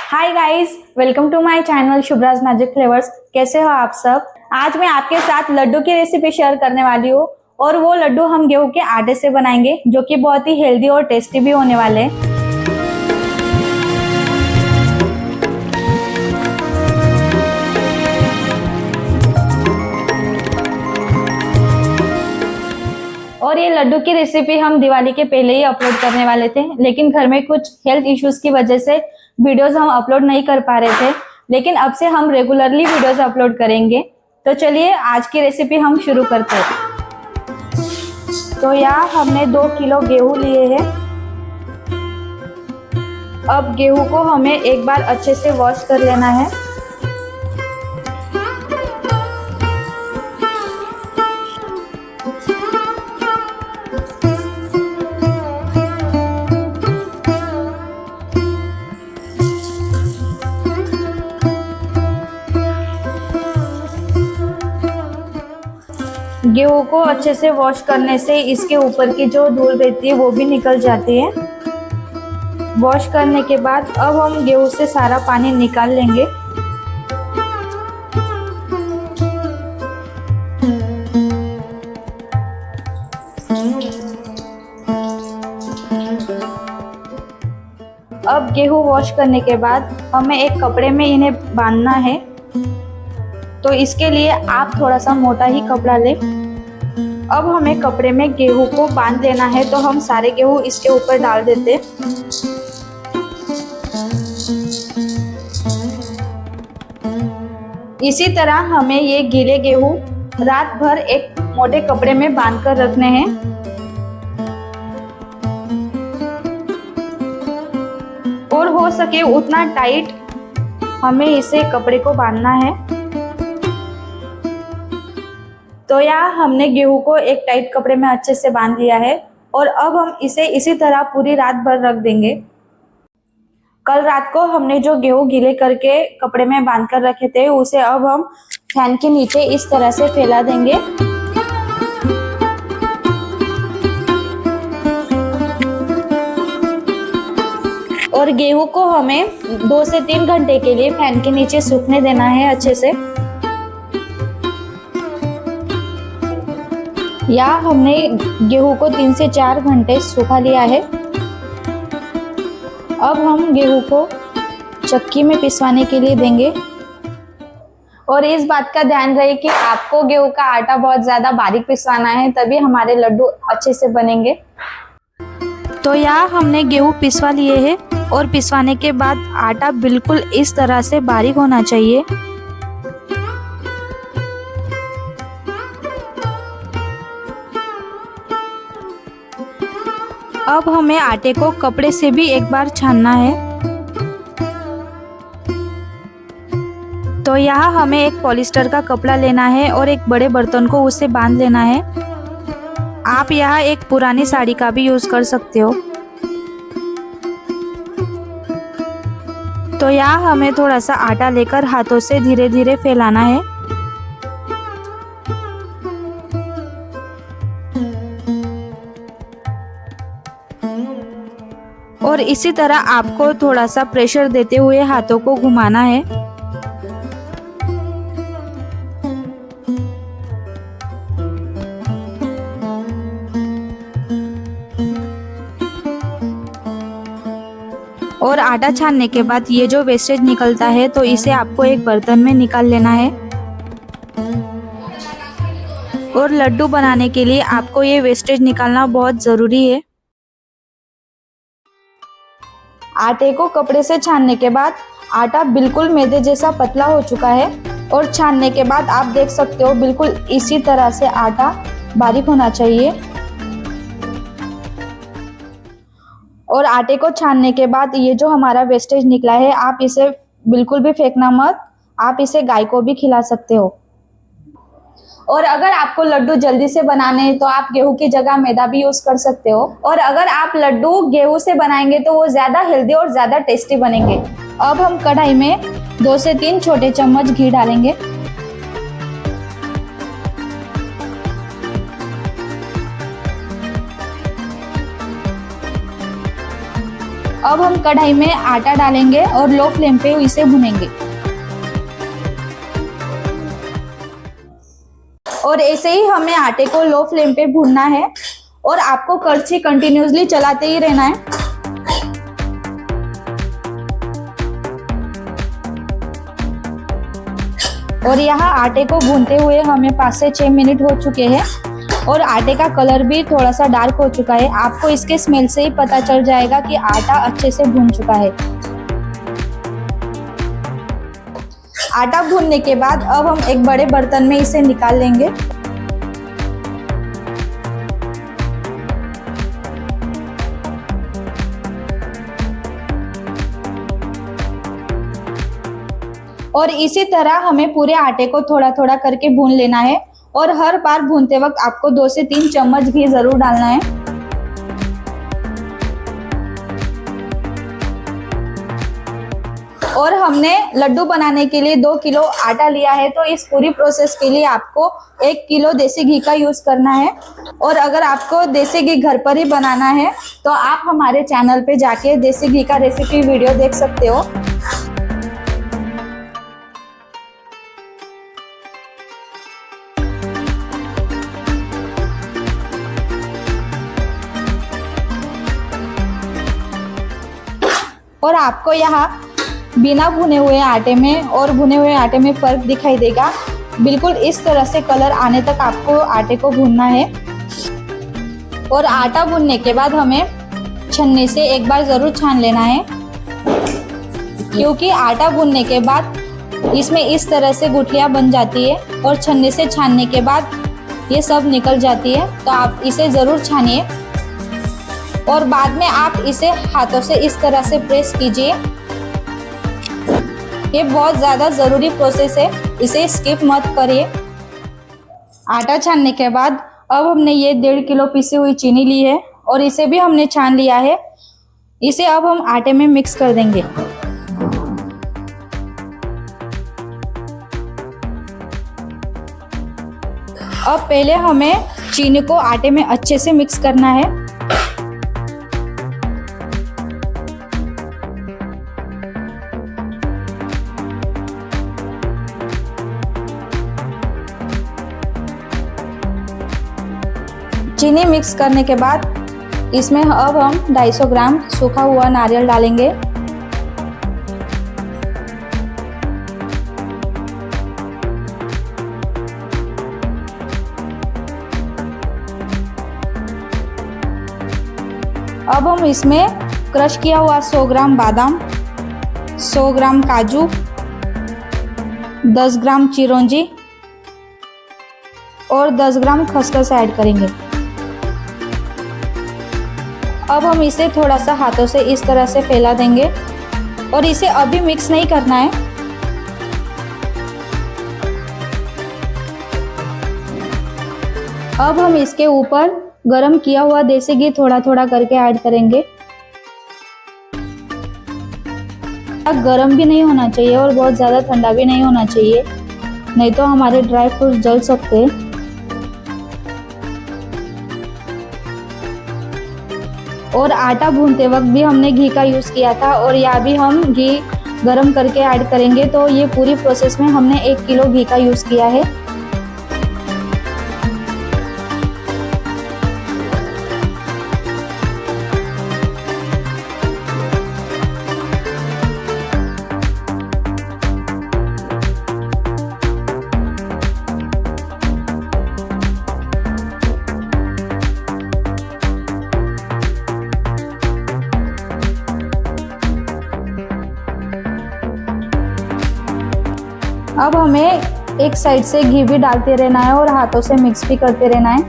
Hi guys, welcome to my channel Shubhraj magic flavours. कैसे हो आप सब। आज मैं आपके साथ लड्डू की रेसिपी शेयर करने वाली हूँ और वो लड्डू हम गेहूं के आटे से बनाएंगे जो कि बहुत ही हेल्दी और टेस्टी भी होने वाले हैं। और ये लड्डू की रेसिपी हम दिवाली के पहले ही अपलोड करने वाले थे, लेकिन घर में कुछ हेल्थ इश्यूज की वजह से वीडियोस हम अपलोड नहीं कर पा रहे थे। लेकिन अब से हम रेगुलरली वीडियोस अपलोड करेंगे। तो चलिए आज की रेसिपी हम शुरू करते हैं। तो यहाँ हमने 2 किलो गेहूं लिए हैं। अब गेहूं को हमें एक बार अच्छे से वॉश कर लेना है। गेहूं को अच्छे से वॉश करने से इसके ऊपर की जो धूल रहती है वो भी निकल जाती है। वॉश करने के बाद अब हम गेहूं से सारा पानी निकाल लेंगे। अब गेहूं वॉश करने के बाद हमें एक कपड़े में इन्हें बांधना है। तो इसके लिए आप थोड़ा सा मोटा ही कपड़ा लें। अब हमें कपड़े में गेहूं को बांध लेना है। तो हम सारे गेहूं इसके ऊपर डाल देते। इसी तरह हमें ये गीले गेहूं रात भर एक मोटे कपड़े में बांध कर रखने हैं। और हो सके उतना टाइट हमें इसे कपड़े को बांधना है। तो यहाँ हमने गेहूं को एक टाइट कपड़े में अच्छे से बांध लिया है और अब हम इसे इसी तरह पूरी रात भर रख देंगे। कल रात को हमने जो गेहूं गीले करके कपड़े में बांध कर रखे थे उसे अब हम फैन के नीचे इस तरह से फैला देंगे। और गेहूं को हमें 2 से 3 घंटे के लिए फैन के नीचे सूखने देना है अच्छे से। या हमने गेहूं को 3 से 4 घंटे सूखा लिया है। अब हम गेहूं को चक्की में पिसवाने के लिए देंगे। और इस बात का ध्यान रहे कि आपको गेहूं का आटा बहुत ज़्यादा बारीक पिसवाना है, तभी हमारे लड्डू अच्छे से बनेंगे। तो यहाँ हमने गेहूं पिसवा लिए हैं और पिसवाने के बाद आटा बिल्कुल इस तरह से बारीक होना चाहिए। अब हमें आटे को कपड़े से भी एक बार छानना है। तो यहाँ हमें एक पॉलिस्टर का कपड़ा लेना है और एक बड़े बर्तन को उससे बांध लेना है। आप यहाँ एक पुरानी साड़ी का भी यूज कर सकते हो। तो यहाँ हमें थोड़ा सा आटा लेकर हाथों से धीरे धीरे फैलाना है। और इसी तरह आपको थोड़ा सा प्रेशर देते हुए हाथों को घुमाना है। और आटा छानने के बाद ये जो वेस्टेज निकलता है तो इसे आपको एक बर्तन में निकाल लेना है। और लड्डू बनाने के लिए आपको ये वेस्टेज निकालना बहुत ज़रूरी है। आटे को कपड़े से छानने के बाद आटा बिल्कुल मैदे जैसा पतला हो चुका है। और छानने के बाद आप देख सकते हो बिल्कुल इसी तरह से आटा बारीक होना चाहिए। और आटे को छानने के बाद ये जो हमारा वेस्टेज निकला है आप इसे बिल्कुल भी फेंकना मत। आप इसे गाय को भी खिला सकते हो। और अगर आपको लड्डू जल्दी से बनाने हैं तो आप गेहूं की जगह मैदा भी यूज कर सकते हो। और अगर आप लड्डू गेहूं से बनाएंगे तो वो ज्यादा हेल्दी और ज्यादा टेस्टी बनेंगे। अब हम कढ़ाई में 2 से 3 छोटे चम्मच घी डालेंगे। अब हम कढ़ाई में आटा डालेंगे और लो फ्लेम पे इसे भुनेंगे। और ऐसे ही हमें आटे को लो फ्लेम पे भूनना है और आपको कड़छी कंटिन्यूसली चलाते ही रहना है। और यहाँ आटे को भूनते हुए हमें 5 से 6 मिनट हो चुके हैं और आटे का कलर भी थोड़ा सा डार्क हो चुका है। आपको इसके स्मेल से ही पता चल जाएगा कि आटा अच्छे से भून चुका है। आटा भूनने के बाद अब हम एक बड़े बर्तन में इसे निकाल लेंगे। और इसी तरह हमें पूरे आटे को थोड़ा थोड़ा करके भून लेना है और हर बार भूनते वक्त आपको 2 से 3 चम्मच घी जरूर डालना है। और हमने लड्डू बनाने के लिए 2 किलो आटा लिया है, तो इस पूरी प्रोसेस के लिए आपको 1 किलो देसी घी का यूज करना है। और अगर आपको देसी घी घर पर ही बनाना है तो आप हमारे चैनल पे जाके देसी घी का रेसिपी वीडियो देख सकते हो। और आपको यहाँ बिना भुने हुए आटे में और भुने हुए आटे में फ़र्क दिखाई देगा। बिल्कुल इस तरह से कलर आने तक आपको आटे को भूनना है। और आटा भूनने के बाद हमें छन्नी से एक बार ज़रूर छान लेना है, क्योंकि आटा भूनने के बाद इसमें इस तरह से गुठलियाँ बन जाती है और छन्नी से छानने के बाद ये सब निकल जाती है। तो आप इसे ज़रूर छानिए और बाद में आप इसे हाथों से इस तरह से प्रेस कीजिए। ये बहुत ज़्यादा ज़रूरी प्रोसेस है, इसे स्किप मत करिए। आटा छानने के बाद अब हमने ये 1.5 किलो पिसी हुई चीनी ली है और इसे भी हमने छान लिया है। इसे अब हम आटे में मिक्स कर देंगे। अब पहले हमें चीनी को आटे में अच्छे से मिक्स करना है। चीनी मिक्स करने के बाद इसमें अब हम 250 ग्राम सूखा हुआ नारियल डालेंगे। अब हम इसमें क्रश किया हुआ 100 ग्राम बादाम, 100 ग्राम काजू, 10 ग्राम चिरौंजी और 10 ग्राम खसखस ऐड करेंगे। अब हम इसे थोड़ा सा हाथों से इस तरह से फैला देंगे और इसे अभी मिक्स नहीं करना है। अब हम इसके ऊपर गरम किया हुआ देसी घी थोड़ा थोड़ा करके ऐड करेंगे। गरम भी नहीं होना चाहिए और बहुत ज़्यादा ठंडा भी नहीं होना चाहिए, नहीं तो हमारे ड्राई फ्रूट्स जल सकते हैं। और आटा भूनते वक्त भी हमने घी का यूज़ किया था और यहाँ भी हम घी गरम करके ऐड करेंगे। तो ये पूरी प्रोसेस में हमने 1 किलो घी का यूज़ किया है। अब हमें एक साइड से घी भी डालते रहना है और हाथों से मिक्स भी करते रहना है।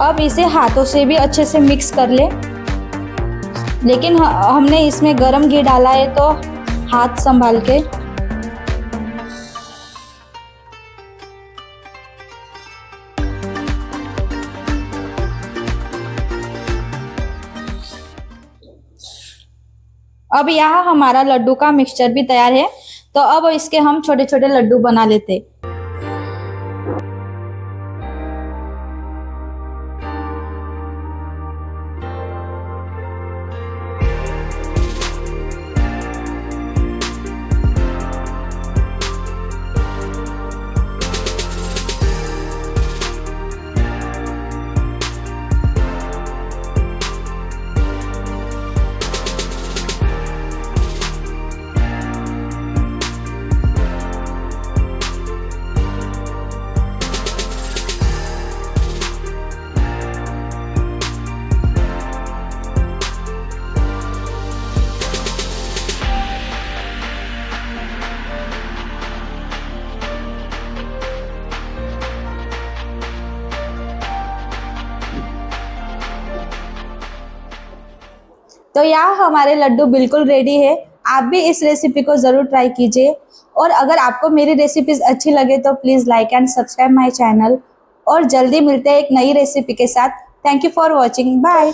अब इसे हाथों से भी अच्छे से मिक्स कर ले, लेकिन हमने इसमें गरम घी डाला है तो हाथ संभाल के। अब यहाँ हमारा लड्डू का मिक्सचर भी तैयार है, तो अब इसके हम छोटे छोटे लड्डू बना लेते। तो यहाँ हमारे लड्डू बिल्कुल रेडी है। आप भी इस रेसिपी को ज़रूर ट्राई कीजिए। और अगर आपको मेरी रेसिपीज अच्छी लगे तो please like and subscribe my channel. और जल्दी मिलते हैं एक नई रेसिपी के साथ। Thank you for watching. Bye.